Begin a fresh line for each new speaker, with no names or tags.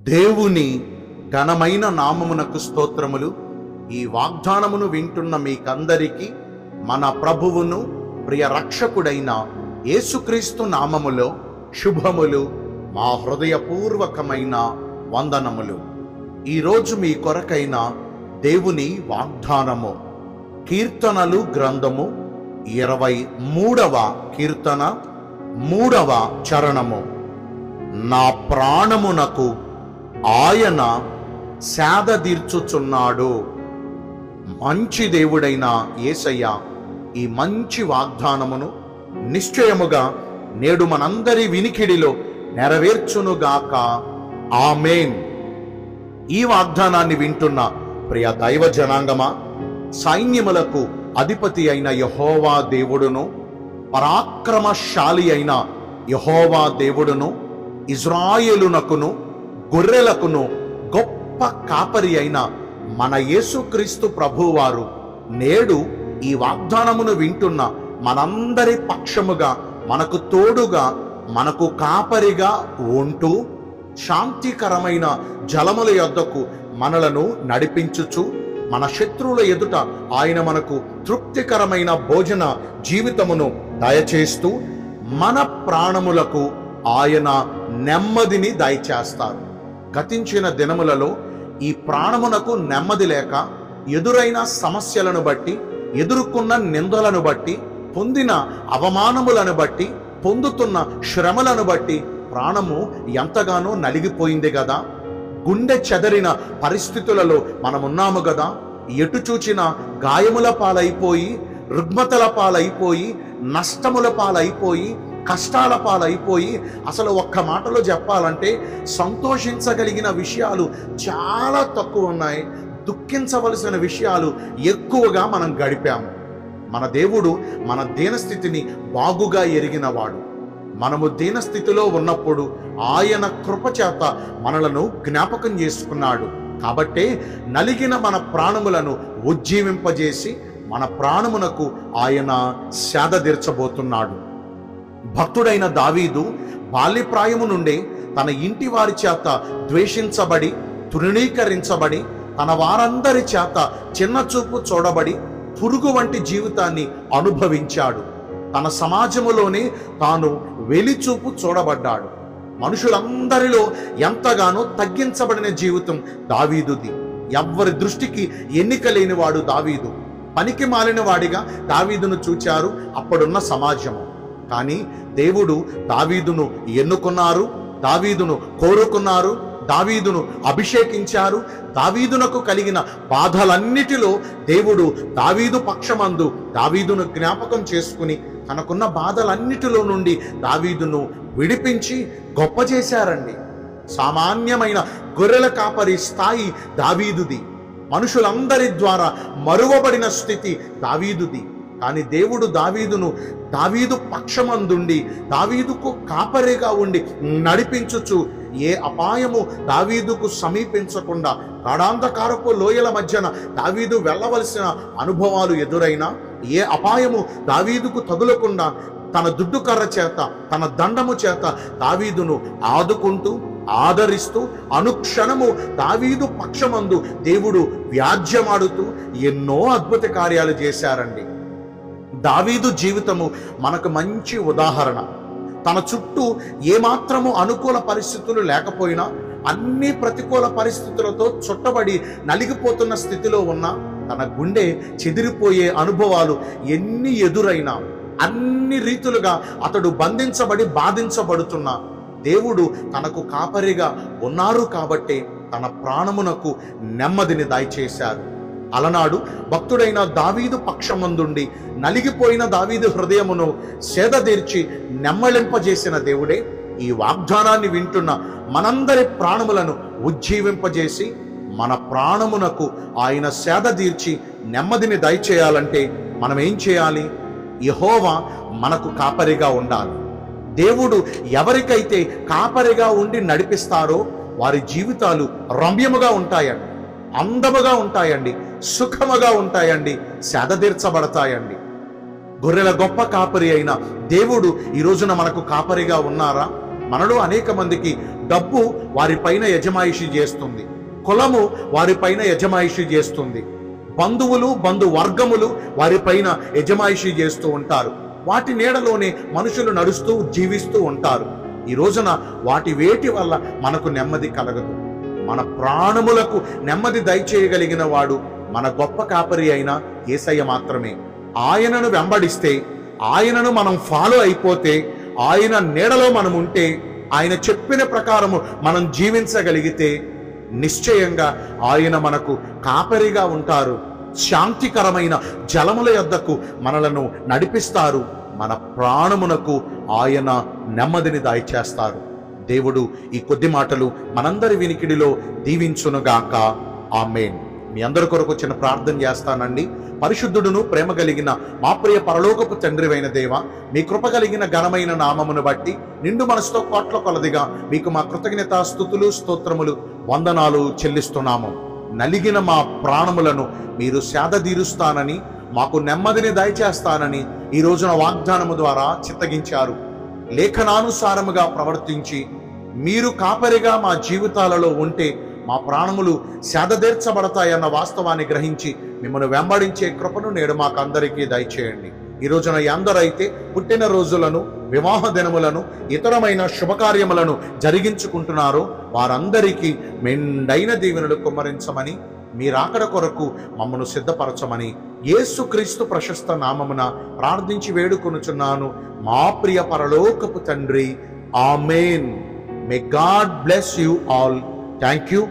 దేవుని ఘనమైన నామమునకు స్తోత్రములు. ఈ వాగ్దానమును వింటున్న మీకందరికీ మన ప్రభువును ప్రియ రక్షకుడైన యేసుక్రీస్తు నామములో శుభములు, మా హృదయపూర్వకమైన వందనములు. ఈరోజు మీ కొరకైన దేవుని వాగ్దానము కీర్తనలు గ్రంథము 23వ కీర్తన 3వ చరణము. నా ప్రాణమునకు ఆయన సేద తీర్చుచున్నాడు. మంచి దేవుడైన యేసయ్య ఈ మంచి వాగ్దానమును నిశ్చయముగా నేడు మనందరి వినికిడిలో నెరవేర్చునుగాక. ఆమేన్. ఈ వాగ్దానాన్ని వింటున్న ప్రియ దైవ జనాంగమా, సైన్యములకు అధిపతి అయిన యెహోవా దేవుడును, పరాక్రమశాలి అయిన యెహోవా దేవుడును, ఇజ్రాయేలునకును గొర్రెలకును గొప్ప కాపరి అయిన మన యేసుక్రీస్తు ప్రభువారు నేడు ఈ వాగ్దానమును వింటున్న మనందరి పక్షముగా, మనకు తోడుగా, మనకు కాపరిగా ఉంటూ శాంతికరమైన జలముల యొద్దకు మనలను నడిపించుచు, మన శత్రువుల ఎదుట ఆయన మనకు తృప్తికరమైన భోజన జీవితమును దయచేస్తూ మన ప్రాణములకు ఆయన నెమ్మదిని దయచేస్తారు. గతించిన దినములలో ఈ ప్రాణమునకు నెమ్మది లేక ఎదురైన సమస్యలను బట్టి, ఎదుర్కొన్న నిందలను బట్టి, పొందిన అవమానములను బట్టి, పొందుతున్న శ్రమలను బట్టి ప్రాణము ఎంతగానో నలిగిపోయింది కదా. గుండె చెదరిన పరిస్థితులలో మనమున్నాము కదా. ఎటు చూచిన గాయముల పాలైపోయి, రుగ్మతల పాలైపోయి, నష్టముల పాలైపోయి, కష్టాల పాలైపోయి, అసలు ఒక్క మాటలో చెప్పాలంటే సంతోషించగలిగిన విషయాలు చాలా తక్కువ ఉన్నాయి. దుఃఖించవలసిన విషయాలు ఎక్కువగా మనం గడిపాము. మన దేవుడు మన దీనస్థితిని బాగుగా ఎరిగినవాడు. మనము దీనస్థితిలో ఉన్నప్పుడు ఆయన కృపచేత మనలను జ్ఞాపకం చేసుకున్నాడు. కాబట్టే నలిగిన మన ప్రాణములను ఉజ్జీవింపజేసి మన ప్రాణమునకు ఆయన సేద తీర్చబోతున్నాడు. భక్తుడైన దావీదు బాల్యప్రాయము నుండే తన ఇంటి వారి చేత ద్వేషించబడి, తృణీకరించబడి, తన వారందరి చేత చిన్నచూపు చూడబడి, పురుగు వంటి జీవితాన్ని అనుభవించాడు. తన సమాజములోనే తాను వెలిచూపు చూడబడ్డాడు. మనుషులందరిలో ఎంతగానో తగ్గించబడిన జీవితం దావీదుది. ఎవ్వరి దృష్టికి ఎన్నిక లేనివాడు దావీదు. పనికి మాలిన వాడిగా దావీదును చూచారు అప్పుడున్న సమాజము. కానీ దేవుడు దావీదును ఎన్నుకున్నారు, దావీదును కోరుకున్నారు, దావీదును అభిషేకించారు. దావీదునకు కలిగిన బాధలన్నిటిలో దేవుడు దావీదు పక్షమందు దావీదును జ్ఞాపకం చేసుకుని తనకున్న బాధలన్నిటిలో నుండి దావీదును విడిపించి గొప్ప చేశారండి. సామాన్యమైన గొర్రెల కాపరి స్థాయి దావీదుది. మనుషులందరి ద్వారా మరువబడిన స్థితి దావీదుది. కానీ దేవుడు దావీదు పక్షమందుండి దావీదుకు కాపరిగా ఉండి నడిపించుచు ఏ అపాయము దావీదుకు సమీపించకుండా, గాఢాంధకారపు లోయల మధ్యన దావీదు వెళ్ళవలసిన అనుభవాలు ఎదురైనా ఏ అపాయము దావీదుకు తగులకుండా తన దుడ్డుకర్ర చేత, తన దండము చేత దావీదును ఆదుకుంటూ, ఆదరిస్తూ, అనుక్షణము దావీదు పక్షమందు దేవుడు వ్యాజ్యమాడుతూ ఎన్నో అద్భుత కార్యాలు చేశారండి. దావీదు జీవితము మనకు మంచి ఉదాహరణ. తన చుట్టూ ఏమాత్రము అనుకూల పరిస్థితులు లేకపోయినా, అన్ని ప్రతికూల పరిస్థితులతో చుట్టబడి నలిగిపోతున్న స్థితిలో ఉన్న తన గుండె చెదిరిపోయే అనుభవాలు ఎన్ని ఎదురైనా, అన్ని రీతులుగా అతడు బంధించబడి బాధించబడుతున్నా దేవుడు తనకు కాపరిగా ఉన్నారు కాబట్టి తన ప్రాణమునకు నెమ్మదిని దయచేశారు. అలనాడు భక్తుడైన దావీదు పక్షమందుండి నలిగిపోయిన దావీదు హృదయమును సేదతీర్చి నెమ్మళింపజేసిన దేవుడే ఈ వాగ్దానాన్ని వింటున్న మనందరి ప్రాణములను ఉజ్జీవింపజేసి మన ప్రాణమునకు ఆయన సేద తీర్చి నెమ్మదిని దయచేయాలంటే మనం ఏం చేయాలి? యెహోవా మనకు కాపరిగా ఉండాలి. దేవుడు ఎవరికైతే కాపరిగా ఉండి నడిపిస్తారో వారి జీవితాలు రమ్యముగా ఉంటాయండి, అందముగా ఉంటాయండి, సుఖముగా ఉంటాయండి, సేద తీర్చబడతాయండి. గొర్రెల గొప్ప కాపరి అయిన దేవుడు ఈ రోజున మనకు కాపరిగా ఉన్నారా? మనలో అనేక మందికి డబ్బు వారిపైన యజమాయిషి చేస్తుంది, కులము వారిపైన యజమాయిషి చేస్తుంది, బంధువులు బంధువర్గములు వారిపైన యజమాయిషి చేస్తూ ఉంటారు. వాటి నీడలోనే మనుషులు నడుస్తూ జీవిస్తూ ఉంటారు. ఈ రోజున వాటి వేటి వల్ల మనకు నెమ్మది కలగదు. మన ప్రాణములకు నెమ్మది దయచేయగలిగిన వాడు మన గొప్ప కాపరి అయిన యేసయ్య మాత్రమే. ఆయనను వెంబడిస్తే, ఆయనను మనం ఫాలో అయిపోతే, ఆయన నీడలో మనం ఉంటే, ఆయన చెప్పిన ప్రకారము మనం జీవించగలిగితే నిశ్చయంగా ఆయన మనకు కాపరిగా ఉంటారు. శాంతికరమైన జలముల యొద్దకు మనలను నడిపిస్తారు. మన ప్రాణమునకు ఆయన నెమ్మదిని దయచేస్తారు. దేవుడు ఈ కొద్ది మాటలు మనందరి వినికిడిలో దీవించునుగాక. ఆమేన్. మీ అందరి కొరకు చిన్న ప్రార్థన చేస్తానండి. పరిశుద్ధుడును ప్రేమ కలిగిన మా ప్రియ పరలోకపు తండ్రివైన దేవ, మీ కృప కలిగిన ఘనమైన నామమును బట్టి నిండు మనసుతో కోట్ల కొలదిగా మీకు మా కృతజ్ఞత స్తుతులు స్తోత్రములు వందనాలు చెల్లిస్తున్నాము. నలిగిన మా ప్రాణములను మీరు సేదదీరుస్తానని, మాకు నెమ్మదిని దయచేస్తానని ఈ రోజున వాగ్దానము ద్వారా చిత్తగించారు. లేఖనానుసారముగా ప్రవర్తించి మీరు కాపరిగా మా జీవితాలలో ఉంటే మా ప్రాణములు సేదతీర్చబడతాయన్న వాస్తవాన్ని గ్రహించి మిమ్మల్ని వెంబడించే కృపను నేడు మాకు అందరికీ దయచేయండి. ఈ రోజున ఎందరైతే పుట్టిన రోజులను, వివాహ దినములను, ఇతరమైన శుభకార్యములను జరిగించుకుంటున్నారో వారందరికీ మెండైన దీవెనలు కుమ్మరించమని, మీరాకడ కొరకు మమ్మను సిద్ధపరచమని యేసుక్రీస్తు ప్రశస్త నామమున ప్రార్థించి వేడుకొనుచున్నాను మా ప్రియ పరలోకపు తండ్రి. Amen. May God bless you all. Thank you.